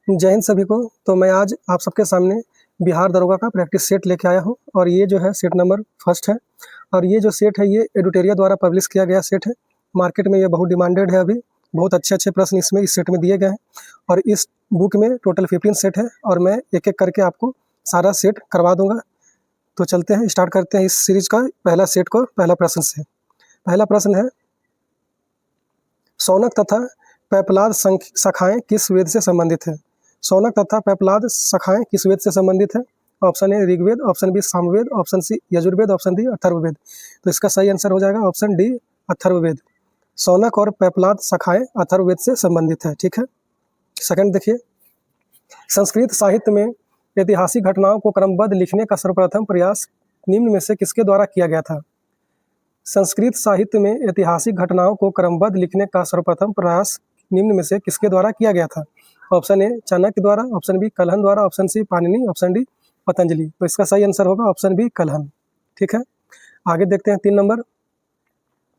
जय हिंद सभी को। तो मैं आज आप सबके सामने बिहार दरोगा का प्रैक्टिस सेट लेके आया हूँ और ये जो है सेट नंबर फर्स्ट है। और ये जो सेट है ये एडुटेरिया द्वारा पब्लिश किया गया सेट है। मार्केट में ये बहुत डिमांडेड है। अभी बहुत अच्छे प्रश्न इसमें इस सेट में दिए गए हैं और इस बुक में टोटल 15 सेट है और मैं एक एक करके आपको सारा सेट करवा दूंगा। तो चलते हैं, स्टार्ट करते हैं इस सीरीज का पहला सेट को। पहला प्रश्न से पहला प्रश्न है, शौनक तथा पैपलाद शाखाएं किस वेद से संबंधित है? शौनक तथा पैपलाद शाखाएं किस वेद से संबंधित है? Option A Rigveda, option B Samaveda, option C Yajurveda, option D Atharvaveda. तो इसका सही आंसर हो जाएगा ऑप्शन डी अथर्ववेद। शौनक और पैपलाद शाखाएं अथर्ववेद से संबंधित है। ठीक है। सेकंड देखिए, संस्कृत साहित्य में ऐतिहासिक घटनाओं को क्रमबद्ध लिखने का सर्वप्रथम प्रयास निम्न में से किसके द्वारा किया गया था? संस्कृत साहित्य में ऐतिहासिक घटनाओं को क्रमबद्ध लिखने का सर्वप्रथम प्रयास निम्न में से किसके द्वारा किया गया था? ऑप्शन ए चाणक्य द्वारा, ऑप्शन बी कलहन द्वारा, option C Panini, option D Patanjali. तो इसका सही आंसर होगा ऑप्शन बी कलहन। ठीक है। आगे देखते हैं 3 नंबर,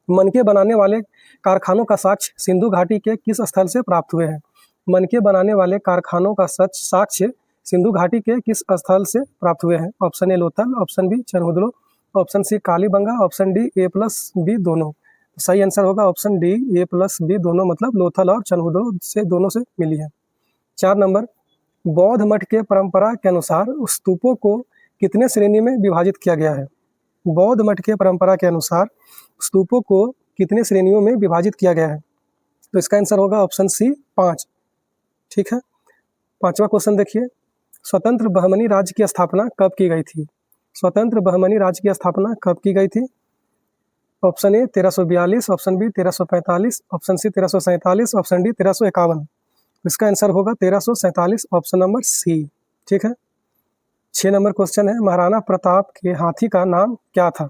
मनके बनाने वाले कारखानों का साक्ष्य सिंधु घाटी के किस स्थल से प्राप्त हुए हैं? मनके बनाने वाले कारखानों का साक्ष्य सिंधु घाटी के किस स्थल से प्राप्त हुए हैं? Option A Lothal, option B Chanhudaro, option C Kalibangan, option D A plus B दोनों। सही आंसर होगा option D A plus B दोनों, मतलब लोथल और चनहुदलो से दोनों से मिली है। 4 नंबर, बौद्ध मठ के परंपरा के अनुसार स्तूपों को कितने श्रेणी में विभाजित किया गया है? बौद्ध मठ के परंपरा के अनुसार स्तूपों को कितने श्रेणियों में विभाजित किया गया है? तो इसका आंसर होगा ऑप्शन सी 5। ठीक है। 5वां क्वेश्चन देखिए, स्वतंत्र बहमनी राज्य की स्थापना कब की गई थी? स्वतंत्र बहमनी राज्य की स्थापना कब की गई थी? Option A 1342, option B 1345, option C 1347, option D 1351। इसका आंसर होगा 1347, ऑप्शन नंबर सी। ठीक है। 6 नंबर क्वेश्चन है, महाराणा प्रताप के हाथी का नाम क्या था?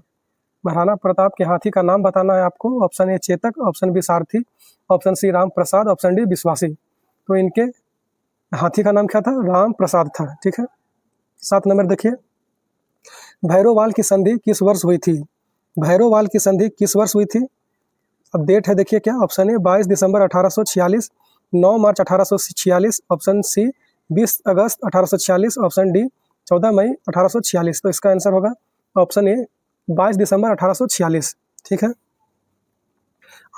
महाराणा प्रताप के हाथी का नाम बताना है आपको। Option A Chetak, option B Sarathi, option C Ram Prasad, option D Vishwasi. तो इनके हाथी का नाम क्या था? राम प्रसाद था। ठीक है। 7 नंबर देखिए, भैरोवाल की संधि किस वर्ष हुई थी? भैरोवाल की संधि किस वर्ष हुई थी? अब डेट है देखिए क्या। ऑप्शन ए 22 दिसंबर 1846, 9 मार्च 1846, ऑप्शन सी 20 अगस्त 1846, ऑप्शन डी 14 मई 1846। तो इसका आंसर होगा ऑप्शन ए 22 दिसंबर 1846। ठीक है।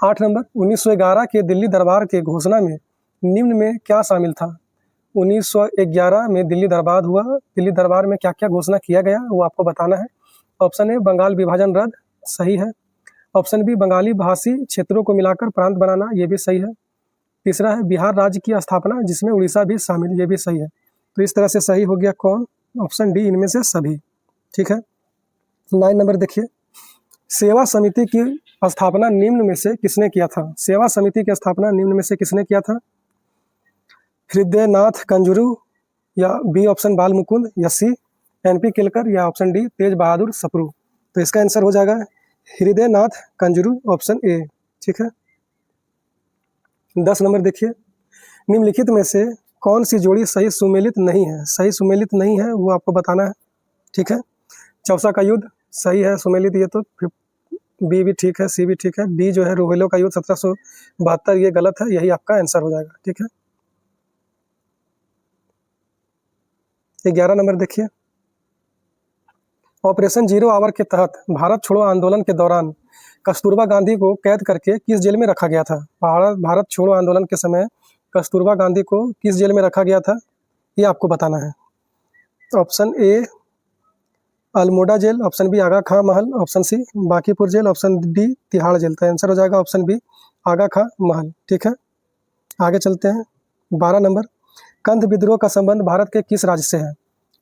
8 नंबर, 1911 के दिल्ली दरबार के घोषणा में निम्न में क्या शामिल था? 1911 में दिल्ली दरबार हुआ। दिल्ली दरबार में क्या क्या घोषणा किया गया वो आपको बताना है। ऑप्शन ए बंगाल विभाजन रद्द, सही है। ऑप्शन बी बंगाली भाषी क्षेत्रों को मिलाकर प्रांत बनाना, ये भी सही है। तीसरा है बिहार राज्य की स्थापना जिसमें उड़ीसा भी शामिल, ये भी सही है। तो इस तरह से सही हो गया कौन? ऑप्शन डी, इनमें से सभी। ठीक है। 9 नंबर देखिए, सेवा समिति की स्थापना निम्न में से किसने किया था? सेवा समिति की स्थापना निम्न में से किसने किया था? हृदयनाथ कंजरू, या बी ऑप्शन बाल मुकुंद, या सी एनपी केलकर, या ऑप्शन डी तेज बहादुर सप्रू। तो इसका आंसर हो जाएगा हृदयनाथ कंजरू, ऑप्शन ए। ठीक है। 10 नंबर देखिए, निम्नलिखित में से कौन सी जोड़ी सही सुमेलित नहीं है? सही सुमेलित नहीं है वो आपको बताना है। ठीक है। चौसा का युद्ध सही है सुमेलित, ये तो बी भी ठीक है, सी भी ठीक है। डी जो है रोहिलो का युद्ध 1772, ये गलत है, यही आपका आंसर हो जाएगा। ठीक है। 11 नंबर देखिए, ऑपरेशन जीरो आवर के तहत भारत छोड़ो आंदोलन के दौरान कस्तूरबा गांधी को कैद करके किस जेल में रखा गया था? भारत छोड़ो आंदोलन के समय कस्तूरबा गांधी को किस जेल में रखा गया था, ये आपको बताना है। Option A Almora jail, option B Aga Khan Mahal, option C Bankipur jail, option D Tihar jail. तो आंसर हो जाएगा ऑप्शन बी आगा खां महल। ठीक है। आगे चलते हैं 12 नंबर, कंध विद्रोह का संबंध भारत के किस राज्य से है?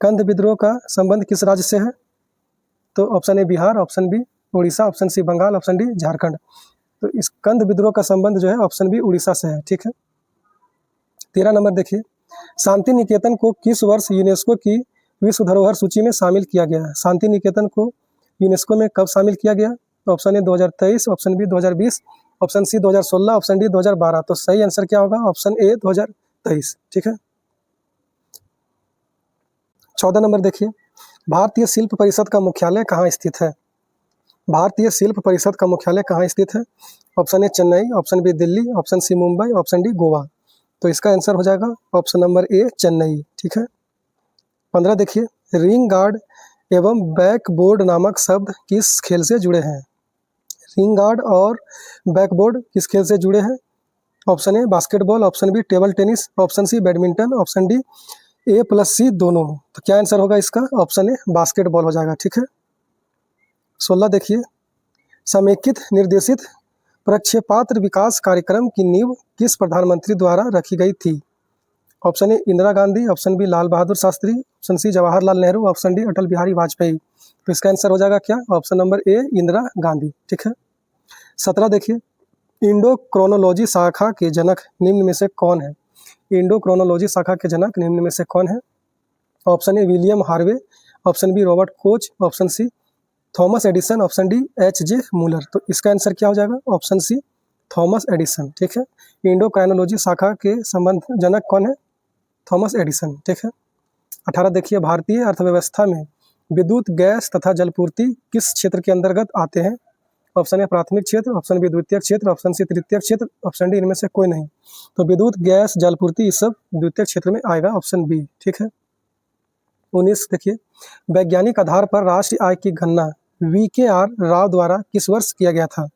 कंध विद्रोह का संबंध किस राज्य से है? तो option A Bihar, option B Orissa, option C Bengal, option D Jharkhand. तो इस कंध विद्रोह का संबंध जो है ऑप्शन बी उड़ीसा से है। ठीक है। 13 नंबर देखिए, शांति निकेतन को किस वर्ष यूनेस्को की विश्व धरोहर सूची में शामिल किया गया है? शांति निकेतन को यूनेस्को में कब शामिल किया गया? Option A 2023, option B 2020, option C 2016, option D 2012। तो सही आंसर क्या होगा? Option A 2023। ठीक है। 14 नंबर देखिए, भारतीय शिल्प परिषद का मुख्यालय कहाँ स्थित है? भारतीय शिल्प परिषद का मुख्यालय कहाँ स्थित है? Option A Chennai, option B Delhi, option C Mumbai, option D Goa. तो इसका आंसर हो जाएगा ऑप्शन नंबर ए चेन्नई। ठीक है। 15 देखिए, रिंग गार्ड एवं बैकबोर्ड नामक शब्द किस खेल से जुड़े हैं? रिंग गार्ड और बैकबोर्ड किस खेल से जुड़े हैं? Option A basketball, option B table tennis, option C badminton, option D A plus C दोनों। तो क्या आंसर होगा इसका? ऑप्शन ए बास्केटबॉल हो जाएगा। ठीक है। 16 देखिए, समेकित निर्देशित प्रक्षेपास्त्र विकास कार्यक्रम की नींव किस प्रधानमंत्री द्वारा रखी गई थी? Option A Indira Gandhi, option B Lal Bahadur Shastri, option C Jawaharlal Nehru, option D Atal Bihari Vajpayee. तो इसका आंसर हो जाएगा क्या? Option number A Indira Gandhi. ठीक है। 17 देखिए, इंडो क्रोनोलॉजी शाखा के जनक निम्न में से कौन है? इंडो क्रोनोलॉजी शाखा के जनक निम्न में से कौन है? Option A William Harvey, option B Robert Koch, option C Thomas Edison, option D H J Muller. तो इसका आंसर क्या हो जाएगा? Option C Thomas Edison. ठीक है। इंडो क्रोनोलॉजी शाखा के संबंध जनक कौन है? Thomas Edison. ठीक है। 18 देखिए, भारतीय अर्थव्यवस्था में विद्युत, गैस तथा जलपूर्ति किस क्षेत्र के अंतर्गत आते हैं? ऑप्शन ए प्राथमिक क्षेत्र, ऑप्शन बी द्वितीय क्षेत्र, ऑप्शन सी तृतीय क्षेत्र, ऑप्शन डी इनमें से कोई नहीं। तो विद्युत, गैस, जलपूर्ति ये सब द्वितीय क्षेत्र में आएगा, ऑप्शन बी। ठीक है। 19 देखिए, वैज्ञानिक आधार पर राष्ट्रीय आय की गणना VKR राव द्वारा किस वर्ष किया गया था?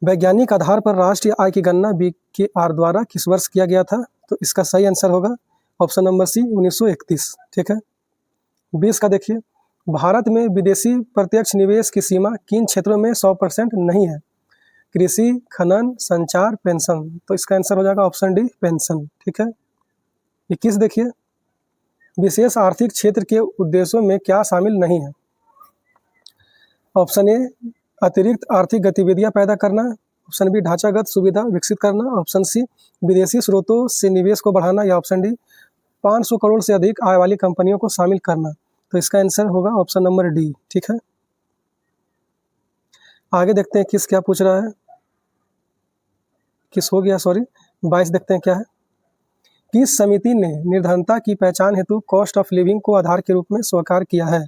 वैज्ञानिक आधार पर राष्ट्रीय आय की गणना VKR द्वारा किस वर्ष किया गया था? तो इसका सही आंसर होगा ऑप्शन नंबर सी 1931। ठीक है। 20 का देखिए, भारत में विदेशी प्रत्यक्ष निवेश की सीमा किन क्षेत्रों में 100% नहीं है? कृषि, खनन, संचार, पेंशन। तो इसका आंसर हो जाएगा ऑप्शन डी पेंशन। ठीक है। 21 देखिए, विशेष आर्थिक क्षेत्र के उद्देश्यों में क्या शामिल नहीं है? ऑप्शन ए अतिरिक्त आर्थिक गतिविधियां पैदा करना, ऑप्शन बी ढांचागत सुविधा विकसित करना, ऑप्शन सी विदेशी स्रोतों से निवेश को बढ़ाना, या ऑप्शन डी 500 करोड़ से अधिक आय वाली कंपनियों को शामिल करना। तो इसका आंसर होगा ऑप्शन नंबर डी। ठीक है। आगे देखते हैं किस क्या पूछ रहा है, किस हो गया सॉरी। 22 देखते हैं क्या है। किस समिति ने निर्धनता की पहचान हेतु कॉस्ट ऑफ लिविंग को आधार के रूप में स्वीकार किया है?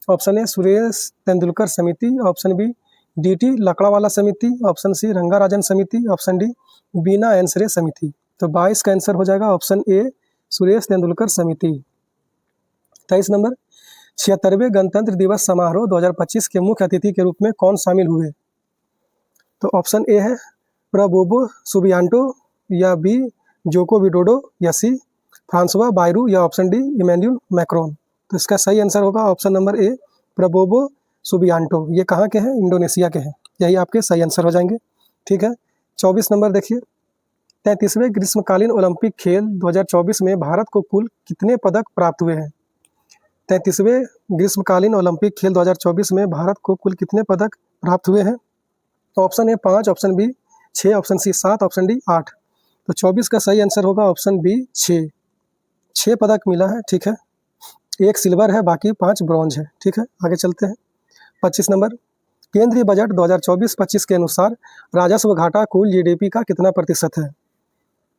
ऑप्शन ए सुरेश तेंदुलकर समिति, ऑप्शन बी DT लकड़ावाला समिति, ऑप्शन सी रंगाराजन समिति, ऑप्शन डी बीना एंसरे समिति। तो 22 का आंसर हो जाएगा ऑप्शन ए सुरेश तेंदुलकर समिति। 23 नंबर, 76वें गणतंत्र दिवस समारोह 2025 के मुख्य अतिथि के रूप में कौन शामिल हुए? तो ऑप्शन ए है प्रबोवो सुबियांटो, या बी जोको विडोडो, या सी फ्रांसवा बायरू, या ऑप्शन डी इमैनुअल मैक्रोन। तो इसका सही आंसर होगा ऑप्शन नंबर ए प्रबोवो सुबियांटो। ये कहाँ के हैं? इंडोनेशिया के हैं। यही आपके सही आंसर हो जाएंगे। ठीक है। 24 नंबर देखिए, 33वें ग्रीष्मकालीन ओलंपिक खेल 2024 में भारत को कुल कितने पदक प्राप्त हुए हैं? 33वें ग्रीष्मकालीन ओलंपिक खेल 2024 में भारत को कुल कितने पदक प्राप्त हुए हैं? Option A 5, option B 6, option C 7, option D 8। तो 24 का सही आंसर होगा ऑप्शन बी 6। 6 पदक मिला है। ठीक है। 1 सिल्वर है, बाकी 5 ब्रॉन्ज है। ठीक है। आगे चलते हैं। 25 नंबर, केंद्रीय बजट 2024-25 के अनुसार राजस्व घाटा कुल GDP का कितना प्रतिशत है?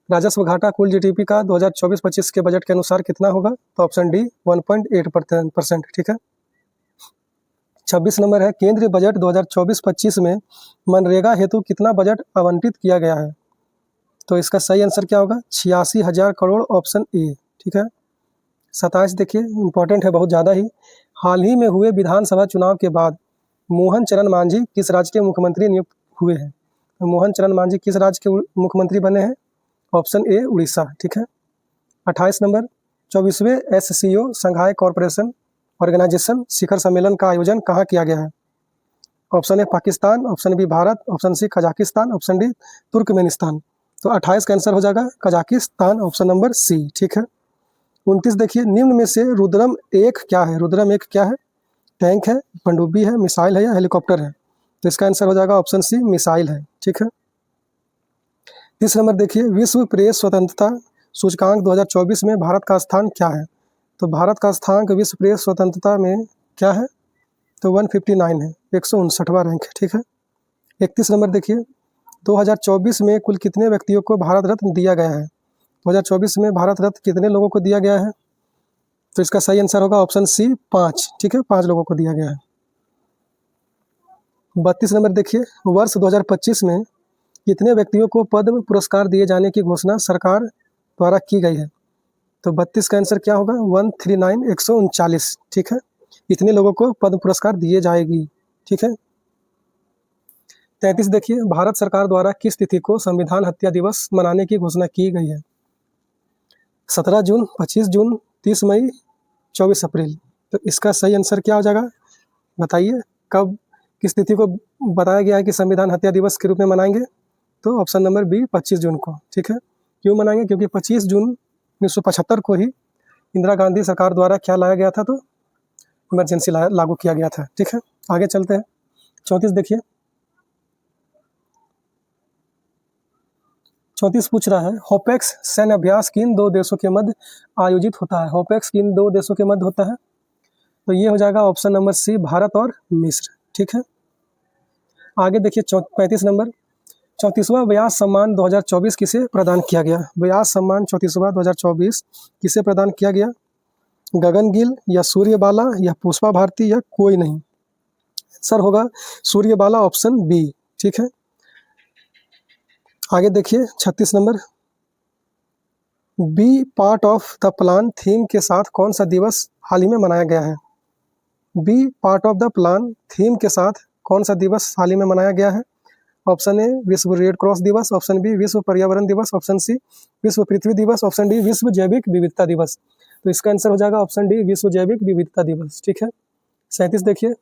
राजस्व घाटा कुल GDP का 2024-25 के बजट के अनुसार कितना होगा? तो ऑप्शन डी 1.8%। ठीक है। 26 नंबर है, केंद्रीय बजट 2024-25 में मनरेगा हेतु कितना बजट आवंटित किया गया है? तो इसका सही आंसर क्या होगा? 86,000 करोड़, ऑप्शन ए। ठीक है। 27 देखिए, इंपॉर्टेंट है बहुत ज़्यादा ही। हाल ही में हुए विधानसभा चुनाव के बाद मोहन चरण मांझी किस राज्य के मुख्यमंत्री नियुक्त हुए हैं? तो मोहन चरण मांझी किस राज्य के मुख्यमंत्री बने हैं? Option A Orissa. ठीक है। 28 नंबर, 24वें SCO संघाई कॉरपोरेशन ऑर्गेनाइजेशन शिखर सम्मेलन का आयोजन कहाँ किया गया है? Option A Pakistan, option B Bharat, option C Kazakhstan, option D Turkmenistan. तो 28 का आंसर हो जाएगा कजाकिस्तान, ऑप्शन नंबर सी। ठीक है। 29 देखिए, निम्न में से रुद्रम 1 क्या है? रुद्रम 1 क्या है? टैंक है, पनडुब्बी है, मिसाइल है, या हेलीकॉप्टर है? तो इसका आंसर हो जाएगा ऑप्शन सी मिसाइल है। ठीक है। 30 नंबर देखिए, विश्व प्रेस स्वतंत्रता सूचकांक 2024 में भारत का स्थान क्या है? तो भारत का स्थान विश्व प्रेस स्वतंत्रता में क्या है? तो 159 है, 159वां रैंक है। ठीक है। 31 नंबर देखिए, 2024 में कुल कितने व्यक्तियों को भारत रत्न दिया गया है? 2024 में भारत रत्न कितने लोगों को दिया गया है? तो इसका सही आंसर होगा ऑप्शन सी 5। ठीक है, 5 लोगों को दिया गया है। 32 नंबर देखिए, वर्ष 2025 में कितने व्यक्तियों को पद्म पुरस्कार दिए जाने की घोषणा सरकार द्वारा की गई है? तो 32 का आंसर क्या होगा? 139 139, ठीक है। इतने लोगों को पद्म पुरस्कार दिए जाएगी, ठीक है। 33 देखिए, भारत सरकार द्वारा किस तिथि को संविधान हत्या दिवस मनाने की घोषणा की गई है? 17 जून, 25 जून, 30 मई, 24 अप्रैल। तो इसका सही आंसर क्या हो जाएगा? बताइए, कब किस तिथि को बताया गया है कि संविधान हत्या दिवस के रूप में मनाएंगे? तो ऑप्शन नंबर बी 25 जून को, ठीक है। क्यों मनाएंगे? क्योंकि 25 जून 1975 को ही इंदिरा गांधी सरकार द्वारा क्या लाया गया था? तो इमरजेंसी लागू किया गया था, ठीक है। आगे चलते हैं। 34 देखिए, 34 पूछ रहा है, होपेक्स सैन्य अभ्यास किन दो देशों के मध्य आयोजित होता है? होपेक्स किन दो देशों के मध्य होता है? तो ये हो जाएगा ऑप्शन नंबर सी, भारत और मिस्र, ठीक है। आगे देखिए 35 नंबर, 34वां व्यास सम्मान 2024 किसे प्रदान किया गया? व्यास सम्मान 34वां 2024 किसे प्रदान किया गया? गगन गिल या सूर्यबाला या पुष्पा भारती या कोई नहीं? सर होगा सूर्यबाला, ऑप्शन बी, ठीक है। आगे देखिए 36 number, be part of the plan theme के साथ कौन सा दिवस हाल ही में मनाया गया है? Be part of the plan theme के साथ कौन सा दिवस हाल ही में मनाया गया है? ऑप्शन ए विश्व रेड क्रॉस दिवस, ऑप्शन बी विश्व पर्यावरण दिवस, ऑप्शन सी विश्व पृथ्वी दिवस, ऑप्शन डी विश्व जैविक विविधता दिवस। तो इसका आंसर हो जाएगा ऑप्शन डी, विश्व जैविक विविधता दिवस, ठीक है। 37 देखिए,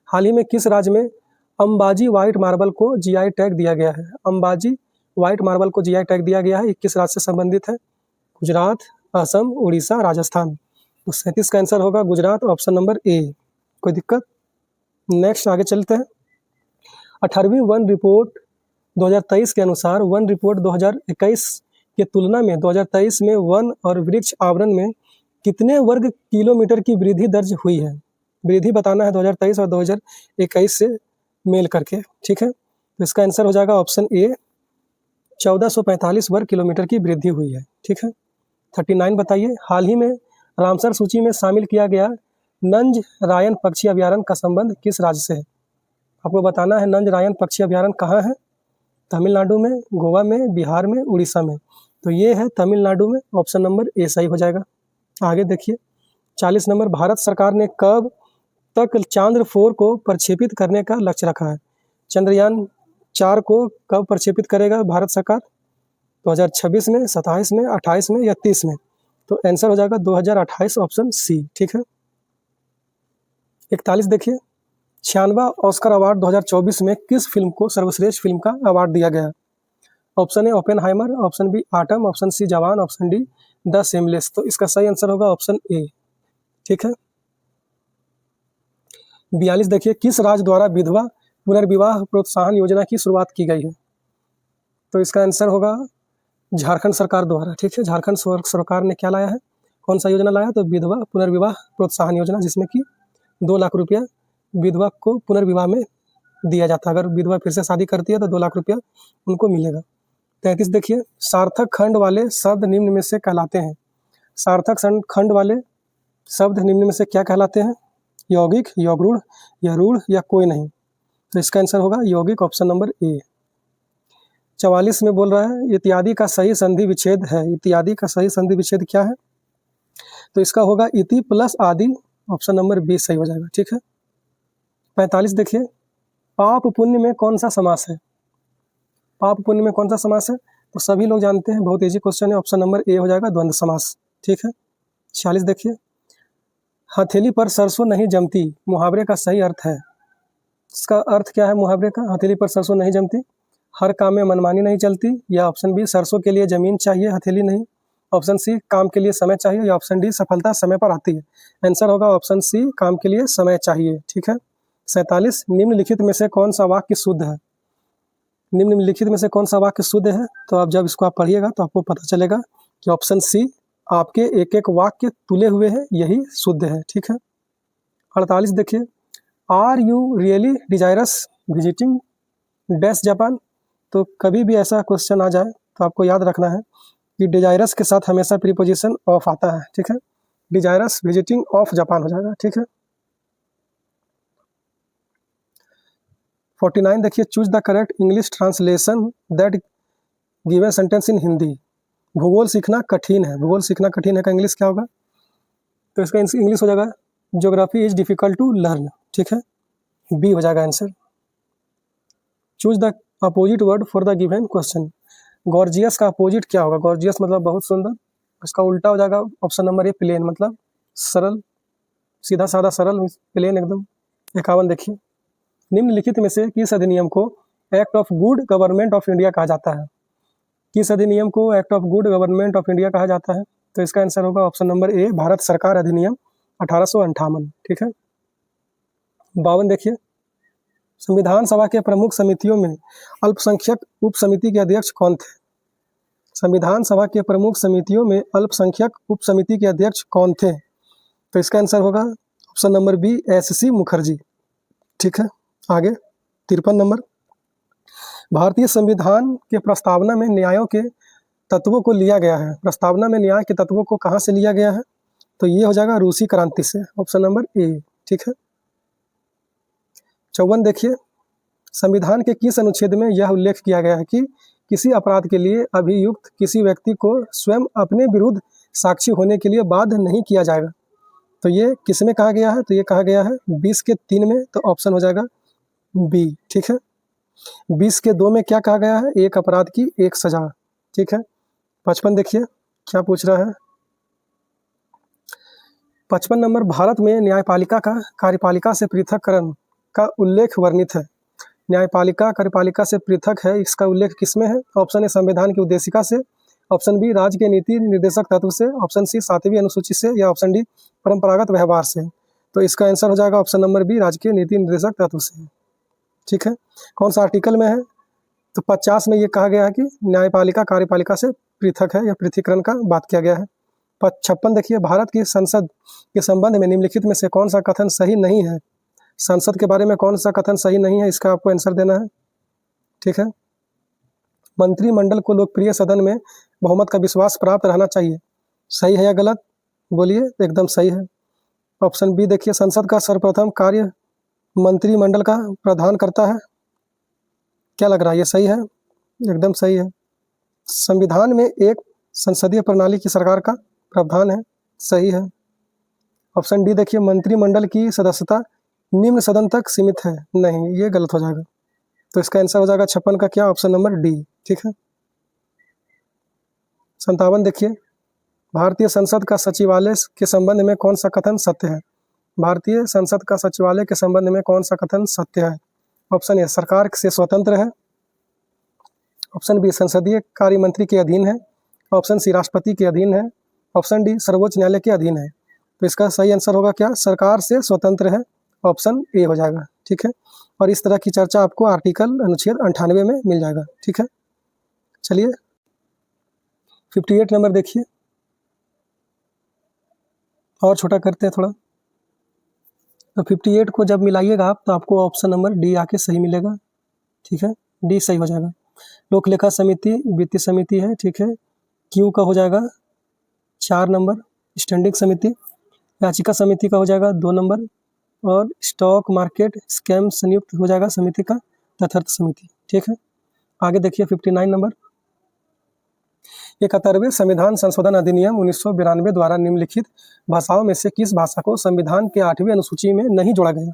हाल ही में किस राज्य में अंबाजी व्हाइट मार्बल को जीआई टैग दिया गया है? अंबाजी व्हाइट मार्बल को जीआई टैग दिया गया है, 21 राज्य से संबंधित है? गुजरात, असम, उड़ीसा, राजस्थान। तो 37 का आंसर होगा गुजरात, ऑप्शन नंबर ए। कोई दिक्कत? नेक्स्ट आगे चलते हैं। 18वीं वन रिपोर्ट 2023 के अनुसार वन रिपोर्ट 2021 के तुलना में 2023 में वन और वृक्ष आवरण में कितने वर्ग किलोमीटर की वृद्धि दर्ज हुई है? वृद्धि बताना है 2023 और 2021 से मेल करके, ठीक है। तो इसका आंसर हो जाएगा ऑप्शन ए, 1445 वर्ग किलोमीटर की वृद्धि हुई है, ठीक है। 39 बताइए, हाल ही में रामसर सूची में शामिल किया गया नंज रायन पक्षी अभ्यारण्य का संबंध किस राज्य से है? आपको बताना है नंज रायन पक्षी अभ्यारण्य कहाँ है? तमिलनाडु में, गोवा में, बिहार में, उड़ीसा में। तो ये है तमिलनाडु में, ऑप्शन नंबर ए सही हो जाएगा। आगे देखिए 40 नंबर, भारत सरकार ने कब तक चांद्र 4 को प्रक्षेपित करने का लक्ष्य रखा है? चंद्रयान 4 को कब प्रक्षेपित करेगा भारत सरकार? 2026 में, 27 में, 28 में या 30 में? तो आंसर हो जाएगा 2028, ऑप्शन सी, ठीक है। 41 देखिए, 96वां ऑस्कर अवार्ड 2024 में किस फिल्म को सर्वश्रेष्ठ फिल्म का अवार्ड दिया गया? Option A Oppenheimer, option B Aattam, option C Jawan, option D the seamless. तो इसका सही आंसर होगा ऑप्शन ए, ठीक है। 42 देखिए, किस राज्य द्वारा विधवा पुनर्विवाह प्रोत्साहन योजना की शुरुआत की गई है? तो इसका आंसर होगा झारखंड सरकार द्वारा, ठीक है। झारखंड सरकार ने क्या लाया है, कौन सा योजना लाया? तो विधवा पुनर्विवाह प्रोत्साहन योजना, जिसमें कि 2 लाख रुपया विधवा को पुनर्विवाह में दिया जाता है। अगर विधवा फिर से शादी करती है तो 2 लाख रुपया उनको मिलेगा। 33 देखिए, सार्थक खंड वाले शब्द निम्न में से कहलाते हैं? सार्थक खंड वाले शब्द निम्न में से क्या कहलाते हैं? यौगिक, यौगरूढ़ या रूढ़ या कोई नहीं? तो इसका आंसर होगा यौगिक, ऑप्शन नंबर ए। 44 में बोल रहा है इत्यादि का सही संधि विच्छेद है। इत्यादि का सही संधि विच्छेद क्या है? तो इसका होगा इति प्लस आदि, ऑप्शन नंबर बी सही हो जाएगा, ठीक है। 45 देखिए, पाप पुण्य में कौन सा समास है? पाप पुण्य में कौन सा समास है? तो सभी लोग जानते हैं, बहुत इजी क्वेश्चन है, ऑप्शन नंबर ए हो जाएगा द्वंद्व समास, ठीक है। 46 देखिए, हथेली पर सरसों नहीं जमती मुहावरे का सही अर्थ है? इसका अर्थ क्या है मुहावरे का? हथेली पर सरसों नहीं जमती, हर काम में मनमानी नहीं चलती, या ऑप्शन बी सरसों के लिए जमीन चाहिए हथेली नहीं, ऑप्शन सी काम के लिए समय चाहिए, या ऑप्शन डी सफलता समय पर आती है? आंसर होगा ऑप्शन सी, काम के लिए समय चाहिए, ठीक है। 47, निम्नलिखित में से कौन सा वाक्य शुद्ध है? निम्नलिखित में से कौन सा वाक्य शुद्ध है? तो आप जब इसको आप पढ़िएगा तो आपको पता चलेगा कि ऑप्शन सी, आपके एक एक वाक्य तुले हुए हैं, यही शुद्ध है, ठीक है। 48 देखिए, are you really desirous visiting dash Japan? तो कभी भी ऐसा क्वेश्चन आ जाए तो आपको याद रखना है कि डिजायरस के साथ हमेशा प्रीपोजिशन ऑफ आता है, ठीक है। डिजायरस विजिटिंग ऑफ जापान हो जाएगा, ठीक है। 49 देखिए, choose the correct English translation that given sentence in Hindi. भूगोल सीखना कठिन है, भूगोल सीखना कठिन है का इंग्लिश क्या होगा? तो इसका इंग्लिश हो जाएगा geography is difficult to learn, ठीक है, बी हो जाएगा answer. Choose the opposite word for the given question. Gorgeous का अपोजिट क्या होगा? गॉर्जियस मतलब बहुत सुंदर, इसका उल्टा हो जाएगा ऑप्शन नंबर ए प्लेन, मतलब सरल, सीधा साधा सरल, प्लेन एकदम। 51 देखिए, निम्नलिखित में से किस अधिनियम को act of good government of India कहा जाता है? किस अधिनियम को act of good government of India कहा जाता है? तो इसका आंसर होगा ऑप्शन नंबर ए भारत सरकार अधिनियम 1858, ठीक है। 52 देखिए, संविधान सभा के प्रमुख समितियों में अल्पसंख्यक उप समिति के अध्यक्ष कौन थे? संविधान सभा के प्रमुख समितियों में अल्पसंख्यक उप समिति के अध्यक्ष कौन थे? तो इसका आंसर होगा option number B S C. Mukherjee, ठीक है। आगे 53 नंबर, भारतीय संविधान के प्रस्तावना में न्यायों के तत्वों को लिया गया है। प्रस्तावना में न्याय के तत्वों को कहाँ से लिया गया है? तो ये हो जाएगा रूसी क्रांति से, ऑप्शन नंबर ए, ठीक है। 54 देखिए, संविधान के किस अनुच्छेद में यह उल्लेख किया गया है कि किसी अपराध के लिए अभियुक्त किसी व्यक्ति को स्वयं अपने विरुद्ध साक्षी होने के लिए बाध्य नहीं किया जाएगा? तो ये किस में कहा गया है? तो ये कहा गया है 20 के 3 में, तो ऑप्शन हो जाएगा बी, ठीक है। 20 के 2 में क्या कहा गया है? एक अपराध की एक सजा, ठीक है। 55 देखिए क्या पूछ रहा है। 55 नंबर, भारत में न्यायपालिका का कार्यपालिका से पृथककरण का उल्लेख वर्णित है। न्यायपालिका कार्यपालिका से पृथक है, इसका उल्लेख किसमें है? ऑप्शन ए संविधान की उद्देशिका से, ऑप्शन बी राज्य के नीति निर्देशक तत्व से, ऑप्शन सी 7वीं अनुसूची से, या ऑप्शन डी परंपरागत व्यवहार से। तो इसका आंसर हो जाएगा ऑप्शन नंबर बी राज्य के नीति निर्देशक तत्व से, ठीक है। कौन सा आर्टिकल में है? तो 50 में ये कहा गया है कि न्यायपालिका कार्यपालिका से पृथक है, या पृथकीकरण का बात किया गया है। 56 देखिए, भारत की संसद के संबंध में निम्नलिखित में से कौन सा कथन सही नहीं है? संसद के बारे में कौन सा कथन सही नहीं है, इसका आपको आंसर देना है, ठीक है। मंत्रिमंडल को लोकप्रिय सदन में बहुमत का विश्वास प्राप्त रहना चाहिए, सही है या गलत? बोलिए, एकदम सही है। ऑप्शन बी देखिए, संसद का सर्वप्रथम कार्य मंत्रिमंडल का प्रधान करता है, क्या लग रहा है? ये सही है, एकदम सही है। संविधान में एक संसदीय प्रणाली की सरकार का प्रावधान है, सही है। ऑप्शन डी देखिए, मंत्रिमंडल की सदस्यता निम्न सदन तक सीमित है, नहीं, ये गलत हो जाएगा। तो इसका आंसर हो जाएगा 56 का क्या? ऑप्शन नंबर डी, ठीक है। 57 देखिए, भारतीय संसद का सचिवालय के संबंध में कौन सा कथन सत्य है? भारतीय संसद का सचिवालय के संबंध में कौन सा कथन सत्य है? ऑप्शन ए सरकार से स्वतंत्र है, ऑप्शन बी संसदीय कार्य मंत्री के अधीन है, ऑप्शन सी राष्ट्रपति के अधीन है, ऑप्शन डी सर्वोच्च न्यायालय के अधीन है। तो इसका सही आंसर होगा क्या? सरकार से स्वतंत्र है, ऑप्शन ए हो जाएगा, ठीक है। और इस तरह की चर्चा आपको आर्टिकल अनुच्छेद 98 में मिल जाएगा, ठीक है। चलिए 58 नंबर देखिए, और छोटा करते हैं थोड़ा। तो 58 को जब मिलाइएगा आप, तो आपको ऑप्शन नंबर डी आके सही मिलेगा, ठीक है, डी सही हो जाएगा। लोक लेखा समिति वित्तीय समिति है, ठीक है। क्यू का हो जाएगा 4 नंबर, स्टैंडिंग समिति। याचिका समिति का हो जाएगा 2 नंबर, और स्टॉक मार्केट स्कैम संयुक्त हो जाएगा समिति का तथार्थ समिति, ठीक है। आगे देखिए 59 नंबर, 71वें संविधान संशोधन अधिनियम 1992 द्वारा निम्नलिखित भाषाओं में से किस भाषा को संविधान के 8वीं अनुसूची में नहीं जोड़ा गया?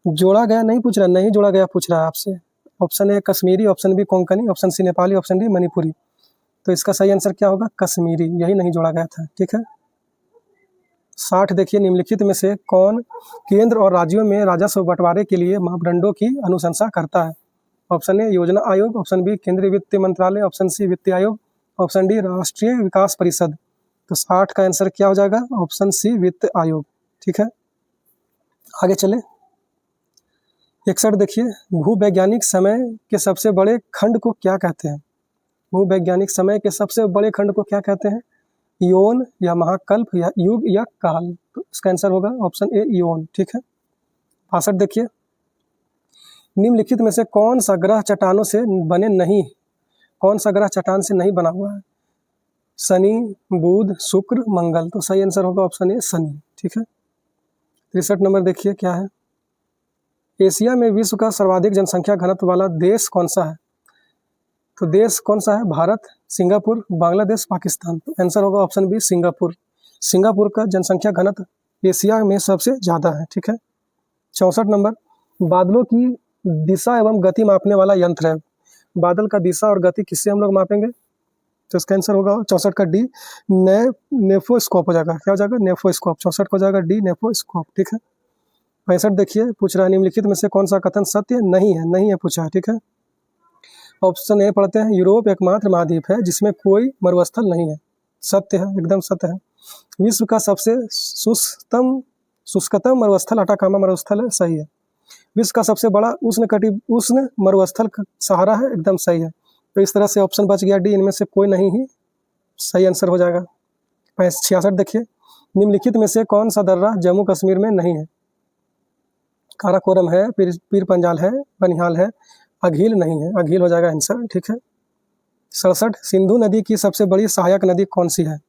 जोड़ा गया नहीं पूछ रहा, नहीं जोड़ा गया पूछ रहा है आपसे। Option A Kashmiri, option B Konkani, option C Nepali, option D Manipuri. तो इसका सही आंसर क्या होगा? कश्मीरी, यही नहीं जोड़ा गया था, ठीक है। 60 देखिए, निम्नलिखित में से कौन केंद्र और राज्यों में राजस्व बंटवारे के लिए मापदंडों की अनुशंसा करता है? ऑप्शन ए योजना आयोग, ऑप्शन बी केंद्रीय वित्त मंत्रालय, ऑप्शन सी वित्त आयोग, ऑप्शन डी राष्ट्रीय विकास परिषद। तो 60 का आंसर क्या हो जाएगा? ऑप्शन सी वित्त आयोग, ठीक है। आगे चले 61 देखिए, भूवैज्ञानिक समय के सबसे बड़े खंड को क्या कहते हैं? भूवैज्ञानिक समय के सबसे बड़े खंड को क्या कहते हैं? इयोन या महाकल्प या युग या काल। तो इसका आंसर होगा ऑप्शन ए इयोन, ठीक है। 62 देखिए, निम्नलिखित में से कौन सा ग्रह चट्टानों से बने नहीं, कौन सा ग्रह चट्टान से नहीं बना हुआ है? शनि, बुध, शुक्र, मंगल। तो सही आंसर होगा ऑप्शन ए शनि, ठीक है। 63 नंबर देखिए क्या है, एशिया में विश्व का सर्वाधिक जनसंख्या घनत्व वाला देश कौन सा है? तो देश कौन सा है? भारत, सिंगापुर, बांग्लादेश, पाकिस्तान। तो आंसर होगा ऑप्शन बी सिंगापुर। सिंगापुर का जनसंख्या घनत्व एशिया में सबसे ज़्यादा है। ठीक है। 64 नंबर, बादलों की दिशा एवं गति मापने वाला यंत्र है। बादल का दिशा और गति किससे हम लोग मापेंगे? तो इसका आंसर होगा 64 का डी, नेफोस्कोप हो जाएगा। क्या हो जाएगा? नेफोस्कोप। 64 को हो जाएगा डी, नेफोस्कोप। ठीक है। 65 देखिए, पूछ रहा है निम्नलिखित में से कौन सा कथन सत्य नहीं है? नहीं है पूछा है। ठीक है। ऑप्शन ए पढ़ते हैं, यूरोप एकमात्र महाद्वीप है जिसमें कोई मरुस्थल नहीं है। सत्य है, एकदम सत्य है। विश्व का सबसे शुष्कतम मरुस्थल अटाकामा मरुस्थल है। सही है। विश्व का सबसे बड़ा उष्ण मरुस्थल सहारा है। एकदम सही है। तो इस तरह से ऑप्शन बच गया डी, इनमें से कोई नहीं ही सही आंसर हो जाएगा। 66 देखिए, निम्नलिखित में से कौन सा दर्रा जम्मू कश्मीर में नहीं है? काराकोरम है, पीर पंजाल है, बनिहाल है, अघील नहीं है। अघील हो जाएगा आंसर। ठीक है। 67, सिंधु नदी की सबसे बड़ी सहायक नदी कौन सी है?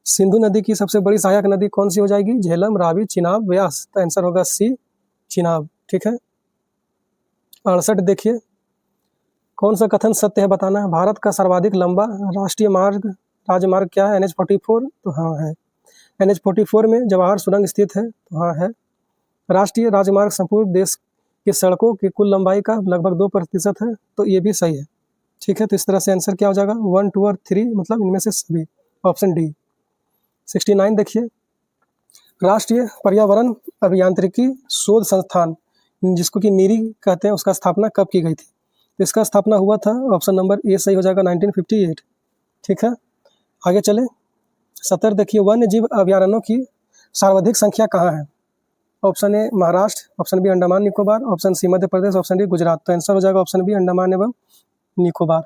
सिंधु नदी की सबसे बड़ी सहायक नदी कौन सी हो जाएगी? झेलम, रावी, चिनाब, व्यास। तो आंसर होगा सी, चिनाब। ठीक है। 68 देखिए, कौन सा कथन सत्य है बताना है। भारत का सर्वाधिक लंबा राष्ट्रीय राजमार्ग क्या है? NH-44। तो हाँ है। NH-44 में जवाहर सुरंग स्थित है। तो हाँ है। राष्ट्रीय राजमार्ग संपूर्ण देश की सड़कों की कुल लंबाई का लगभग 2% है। तो ये भी सही है। ठीक है। तो इस तरह से आंसर क्या हो जाएगा? 1, 2 और 3, मतलब इनमें से सभी। Option D. 69 देखिए, राष्ट्रीय पर्यावरण अभियांत्रिकी शोध संस्थान, जिसको कि नीरी कहते हैं, उसका स्थापना कब की गई थी? तो इसका स्थापना हुआ था, ऑप्शन नंबर ए सही हो जाएगा, 1958। ठीक है। आगे चले। 70 देखिए, वन्य जीव अभयारण्यों की सर्वाधिक संख्या कहाँ है? Option A Maharashtra, option B Andaman Nicobar, option C Madhya Pradesh, option D Gujarat. तो आंसर हो जाएगा ऑप्शन बी अंडमान एवं निकोबार।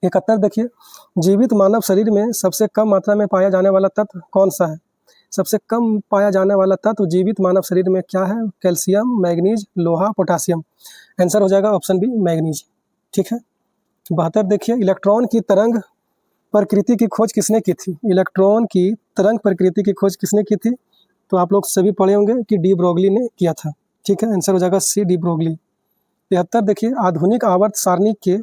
71 देखिए, जीवित मानव शरीर में सबसे कम मात्रा में पाया जाने वाला तत्व कौन सा है? सबसे कम पाया जाने वाला तत्व जीवित मानव शरीर में क्या है? कैल्शियम, मैग्नीज, लोहा, पोटासियम। आंसर हो जाएगा ऑप्शन बी मैग्नीज। ठीक है। 72 देखिए, इलेक्ट्रॉन की तरंग प्रकृति की खोज किसने की थी? इलेक्ट्रॉन की तरंग प्रकृति की खोज किसने की थी? तो आप लोग सभी पढ़े होंगे कि डी ब्रोगली ने किया था। ठीक है। आंसर हो जाएगा सी, डी ब्रोगली। 73 देखिए, आधुनिक आवर्त सारणी के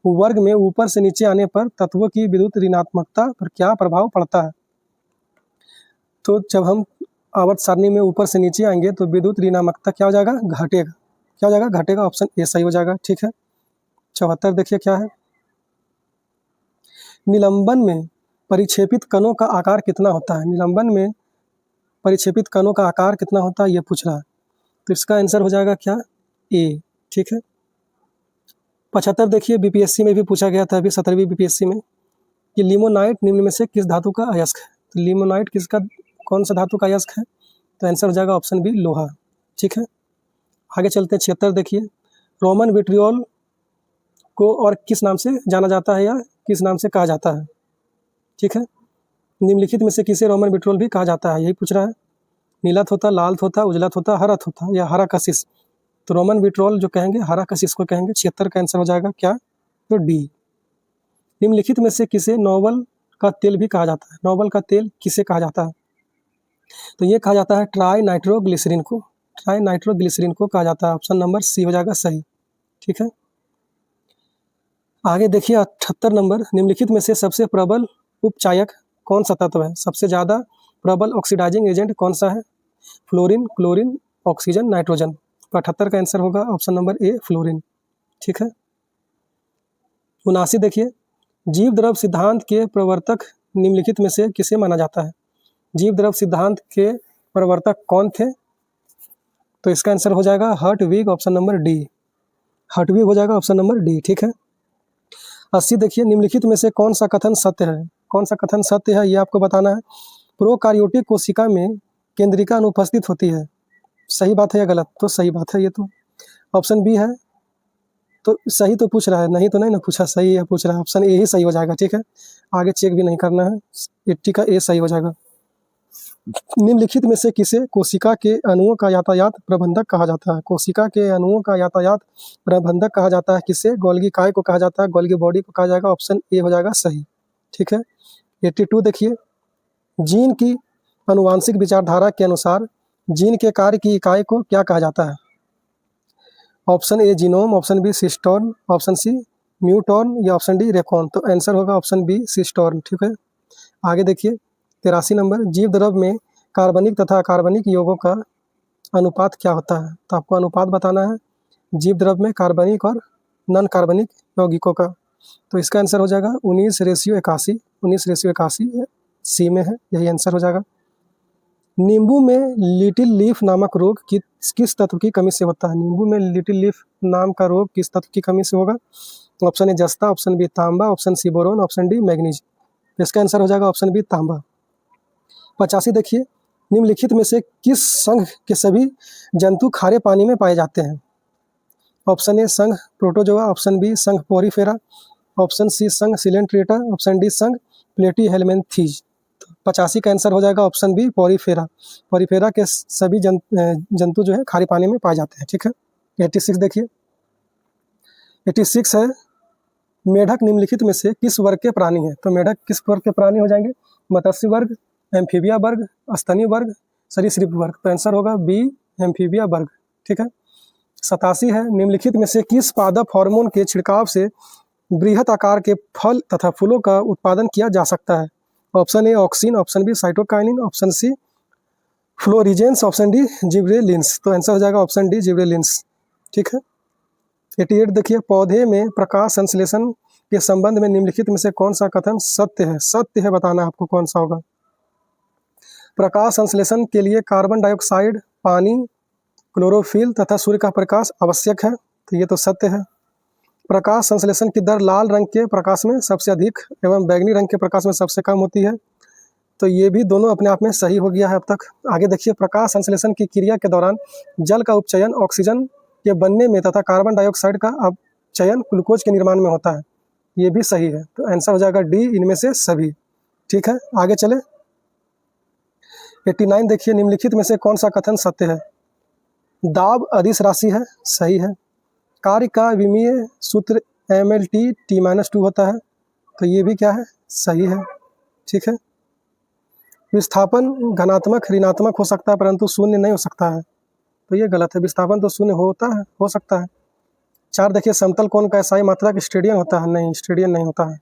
वर्ग में ऊपर से नीचे आने पर तत्वों की विद्युत ऋणात्मकता पर क्या प्रभाव पड़ता है? तो जब हम आवर्त सारणी में ऊपर से नीचे आएंगे तो विद्युत ऋणात्मकता क्या हो जाएगा? घटेगा। क्या हो जाएगा? घटेगा। ऑप्शन ए सही हो जाएगा। ठीक है। 74 देखिए क्या है, निलंबन में परिक्षेपित कणों का आकार कितना होता है? निलंबन में परिक्षेपित कणों का आकार कितना होता है, ये पूछ रहा है। तो इसका आंसर हो जाएगा क्या? ए। ठीक है। 75 देखिए, बीपीएससी में भी पूछा गया था अभी 17वीं बीपीएससी में कि लिमोनाइट निम्न में से किस धातु का अयस्क है? तो लिमोनाइट किसका, कौन सा धातु का अयस्क है? तो आंसर हो जाएगा ऑप्शन बी लोहा। ठीक है। आगे चलते हैं। 76 देखिए, रोमन विट्रियोल को और किस नाम से जाना जाता है या किस नाम से कहा जाता है? ठीक है। निम्नलिखित में से किसे रोमन विट्रियोल भी कहा जाता है, यही पूछ रहा है। नीला थोथा, लाल थोथा, उजला थोथा, हरा थोथा या हरा कशिश। तो रोमन विट्रियोल जो कहेंगे, हरा कशिश को कहेंगे। 76 का आंसर हो जाएगा क्या? तो डी। निम्नलिखित में से किसे नोबल का तेल भी कहा जाता है? नोबल का तेल किसे कहा जाता है? तो ये कहा जाता है ट्राई नाइट्रोग्लिसरीन को। ट्राई नाइट्रोग्लिसरीन को कहा जाता है। ऑप्शन नंबर सी हो जाएगा सही। ठीक है। आगे देखिए 78 नंबर, निम्नलिखित में से सबसे प्रबल उपचायक कौन सा तत्व है? सबसे ज़्यादा प्रबल ऑक्सीडाइजिंग एजेंट कौन सा है? Fluorine, chlorine, oxygen, nitrogen. तो 78 का आंसर होगा ऑप्शन नंबर ए फ्लोरीन। ठीक है। 79 देखिए, जीव द्रव सिद्धांत के प्रवर्तक निम्नलिखित में से किसे माना जाता है? जीव द्रव सिद्धांत के प्रवर्तक कौन थे? तो इसका आंसर हो जाएगा हर्टविग, ऑप्शन नंबर डी। हर्टविग हो जाएगा ऑप्शन नंबर डी। ठीक है। 80 देखिए, निम्नलिखित में से कौन सा कथन सत्य है? कौन सा कथन सत्य है, ये आपको बताना है। प्रोकार्योटिक कोशिका में केंद्रिका अनुपस्थित होती है। सही बात है या गलत? तो सही बात है ये तो। ऑप्शन बी है तो सही तो पूछ रहा है, नहीं तो नहीं ना पूछा, सही है पूछ रहा है। ऑप्शन ए ही सही हो जाएगा। ठीक है। आगे चेक भी नहीं करना है। 80 का ए सही हो जाएगा। निम्नलिखित में से किसे कोशिका के अणुओं का यातायात प्रबंधक कहा जाता है? कोशिका के अणुओं का यातायात प्रबंधक कहा जाता है किसे? गोल्गी काय को कहा जाता है, गोल्गी बॉडी को कहा जाएगा। ऑप्शन ए हो जाएगा सही। ठीक है। 82 देखिए, जीन की आनुवांशिक विचारधारा के अनुसार जीन के कार्य की इकाई को क्या कहा जाता है? Option A genome, option B cistron, option C muton या ऑप्शन डी रेकॉन। तो आंसर होगा ऑप्शन बी सिस्टोन। ठीक है, आगे देखिए 83 नंबर, जीव द्रव में कार्बनिक तथा अकार्बनिक यौगों का अनुपात क्या होता है? तो आपको अनुपात बताना है जीव द्रव में कार्बनिक और नॉन कार्बनिक यौगिकों का। तो इसका आंसर हो जाएगा 19:81। 19:81 सी में है, यही आंसर हो जाएगा। नींबू में लिटिल लीफ नामक रोग किस तत्व की कमी से होता है? नींबू में लिटिल लीफ नाम का रोग किस तत्व की कमी से होगा? ऑप्शन ए जस्ता, ऑप्शन बी तांबा, option C boron, option D manganese. इसका आंसर हो जाएगा ऑप्शन बी तांबा। 85 देखिए, निम्नलिखित में से किस संघ के सभी जंतु खारे पानी में पाए जाते हैं? ऑप्शन ए संघ प्रोटोजोआ, ऑप्शन बी संघ पोरीफेरा, ऑप्शन सी संघ सिलेंट्रेटा, ऑप्शन डी संघ प्लेटीहेल्मिन्थीज। 85 का आंसर हो जाएगा ऑप्शन बी पोरीफेरा। पोरीफेरा के सभी जंतु जो है खारे पानी में पाए जाते हैं। ठीक है, 86 देखिए, 86 है, मेढक निम्नलिखित में से किस वर्ग के प्राणी है? तो मेढक किस वर्ग के प्राणी हो जाएंगे? मत्स्य वर्ग, एम्फीबिया वर्ग, स्तनीय वर्ग, सरीसृप वर्ग। तो आंसर होगा बी एम्फीबिया वर्ग। ठीक है, 87 है, निम्नलिखित में से किस पादप हार्मोन के छिड़काव से बृहत आकार के फल तथा फूलों का उत्पादन किया जा सकता है? Option A auxin, option B cytokinin, option C florigens, option D gibberellins. तो आंसर हो जाएगा ऑप्शन डी जिब्रेलिन्स। ठीक है, 88 देखिए, पौधे में प्रकाश संश्लेषण के संबंध में निम्नलिखित में से कौन सा कथन सत्य है? सत्य है बताना आपको कौन सा होगा। प्रकाश संश्लेषण के लिए कार्बन डाइऑक्साइड, पानी, क्लोरोफिल तथा सूर्य का प्रकाश आवश्यक है। तो ये तो सत्य है। प्रकाश संश्लेषण की दर लाल रंग के प्रकाश में सबसे अधिक एवं बैंगनी रंग के प्रकाश में सबसे कम होती है। तो ये भी दोनों अपने आप में सही हो गया है अब तक। आगे देखिए, प्रकाश संश्लेषण की क्रिया के दौरान जल का उपचयन ऑक्सीजन के बनने में तथा कार्बन डाइऑक्साइड का अपचयन ग्लूकोज के निर्माण में होता है। ये भी सही है। तो आंसर हो जाएगा डी, इनमें से सभी। ठीक है, आगे चले 89 देखिए, निम्नलिखित में से कौन सा कथन सत्य है? दाब अदिश राशि है, सही है। कार्य का विमीय सूत्र MLT T-2 होता है। तो ये भी क्या है? सही है। ठीक है, विस्थापन घनात्मक ऋणात्मक हो सकता है परंतु शून्य नहीं हो सकता है। तो ये गलत है, विस्थापन तो शून्य होता है, हो सकता है। 4 देखिए, समतल कोण का SI मात्रक स्टेडियम होता है? नहीं, स्टेडियम नहीं होता है।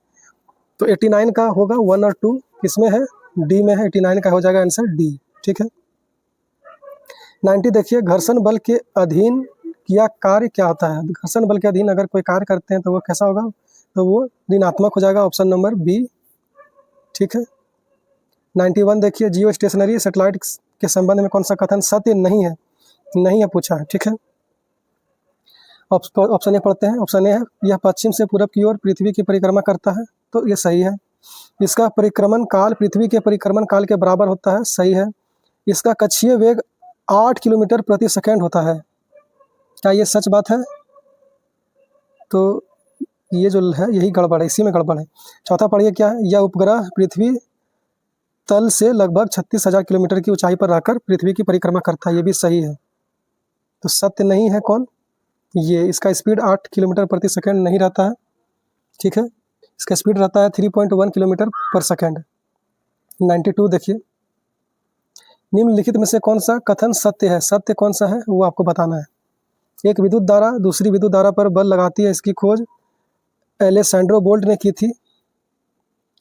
तो 89 का होगा 1 और 2 किसमें है? डी में है। 89 का हो जाएगा आंसर डी। ठीक है, 90 देखिए, घर्षण बल के अधीन किया कार्य क्या होता है? घर्षण बल के अधीन अगर कोई कार्य करते हैं तो वो कैसा होगा? तो वो ऋणात्मक हो जाएगा, ऑप्शन नंबर बी। ठीक है, 91 देखिए, जियो स्टेशनरी सैटेलाइट के संबंध में कौन सा कथन सत्य नहीं है? नहीं है पूछा है। ठीक है, ऑप्शन ए पढ़ते हैं। ऑप्शन ए है, यह पश्चिम से पूरब की ओर पृथ्वी की परिक्रमा करता है। तो ये सही है। इसका परिक्रमण काल पृथ्वी के परिक्रमण काल के बराबर होता है। सही है। इसका कक्षीय वेग 8 किलोमीटर प्रति सेकंड होता है। क्या ये सच बात है? तो ये जो है यही गड़बड़ है, इसी में गड़बड़ है। चौथा पढ़िए क्या है? यह उपग्रह पृथ्वी तल से लगभग 36,000 किलोमीटर की ऊंचाई पर रहकर पृथ्वी की परिक्रमा करता है। ये भी सही है। तो सत्य नहीं है कौन? ये, इसका स्पीड 8 किलोमीटर प्रति सेकंड नहीं रहता है। ठीक है, इसका स्पीड रहता है 3.1 किलोमीटर पर सेकंड। 92 देखिए, निम्नलिखित में से कौन सा कथन सत्य है? सत्य कौन सा है वो आपको बताना है। एक विद्युत धारा दूसरी विद्युत धारा पर बल लगाती है, इसकी खोज एलेसैंड्रो बोल्ट ने की थी।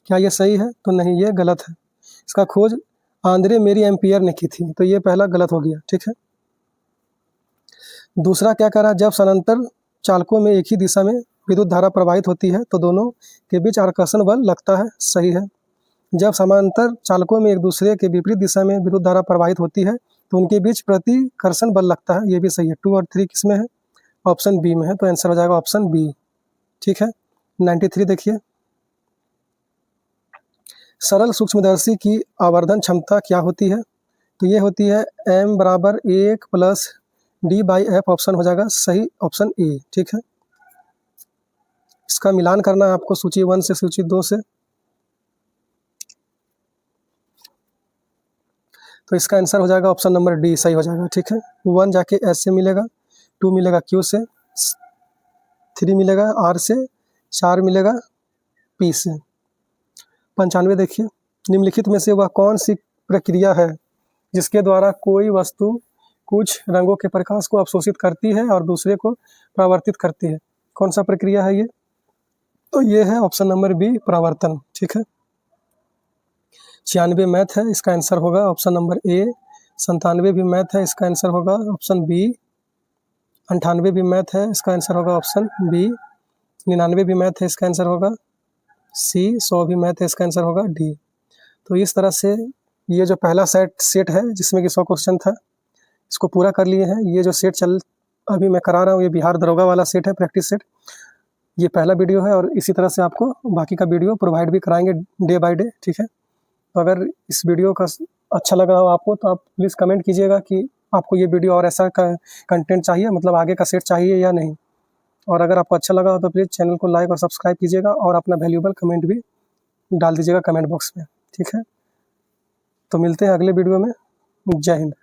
क्या ये सही है? तो नहीं, ये गलत है। इसका खोज आंद्रे मेरी एम्पियर ने की थी। तो ये पहला गलत हो गया। ठीक है, दूसरा क्या कह रहा है? जब समानांतर चालकों में एक ही दिशा में विद्युत धारा प्रवाहित होती है तो दोनों के बीच आकर्षण बल लगता है। सही है। जब समानांतर चालकों में एक दूसरे के विपरीत दिशा में विद्युत धारा प्रवाहित होती है तो उनके बीच प्रतिकर्षण बल लगता है। ये भी सही है। 2 और 3 किस में है? ऑप्शन बी में है। तो आंसर हो जाएगा ऑप्शन बी। ठीक है, 93 देखिए, सरल सूक्ष्मदर्शी की आवर्धन क्षमता क्या होती है? तो ये होती है m बराबर 1 प्लस D/F। ऑप्शन हो जाएगा सही, ऑप्शन ए। ठीक है, इसका मिलान करना है आपको सूची 1 से सूची 2 से। तो इसका आंसर हो जाएगा ऑप्शन नंबर डी, सही हो जाएगा। ठीक है, 1 जाके एस से मिलेगा, 2 मिलेगा क्यू से, 3 मिलेगा आर से, 4 मिलेगा पी से। 95 देखिए, निम्नलिखित में से वह कौन सी प्रक्रिया है जिसके द्वारा कोई वस्तु कुछ रंगों के प्रकाश को अवशोषित करती है और दूसरे को परावर्तित करती है। कौन सा प्रक्रिया है ये? तो ये है ऑप्शन नंबर बी, परावर्तन। ठीक है। 96 मैथ है, इसका आंसर होगा ऑप्शन नंबर ए। 97 भी मैथ है, इसका आंसर होगा ऑप्शन बी। 98 भी मैथ है, इसका आंसर होगा ऑप्शन बी। 99 भी मैथ है, इसका आंसर होगा सी। 100 भी मैथ है, इसका आंसर होगा डी। तो इस तरह से ये जो पहला सेट है जिसमें कि 100 क्वेश्चन था, इसको पूरा कर लिए हैं। ये जो सेट अभी मैं करा रहा हूँ, ये बिहार दरोगा वाला सेट है, प्रैक्टिस सेट। ये पहला वीडियो है और इसी तरह से आपको बाकी का वीडियो प्रोवाइड भी कराएंगे डे बाय डे। ठीक है। तो अगर इस वीडियो का अच्छा लग रहा हो आपको तो आप प्लीज़ कमेंट कीजिएगा कि आपको ये वीडियो और ऐसा कंटेंट चाहिए, मतलब आगे का सेट चाहिए या नहीं। और अगर आपको अच्छा लगा हो तो प्लीज़ चैनल को लाइक और सब्सक्राइब कीजिएगा और अपना वैल्यूएबल कमेंट भी डाल दीजिएगा कमेंट बॉक्स में। ठीक है। तो मिलते हैं अगले वीडियो में। जय हिंद।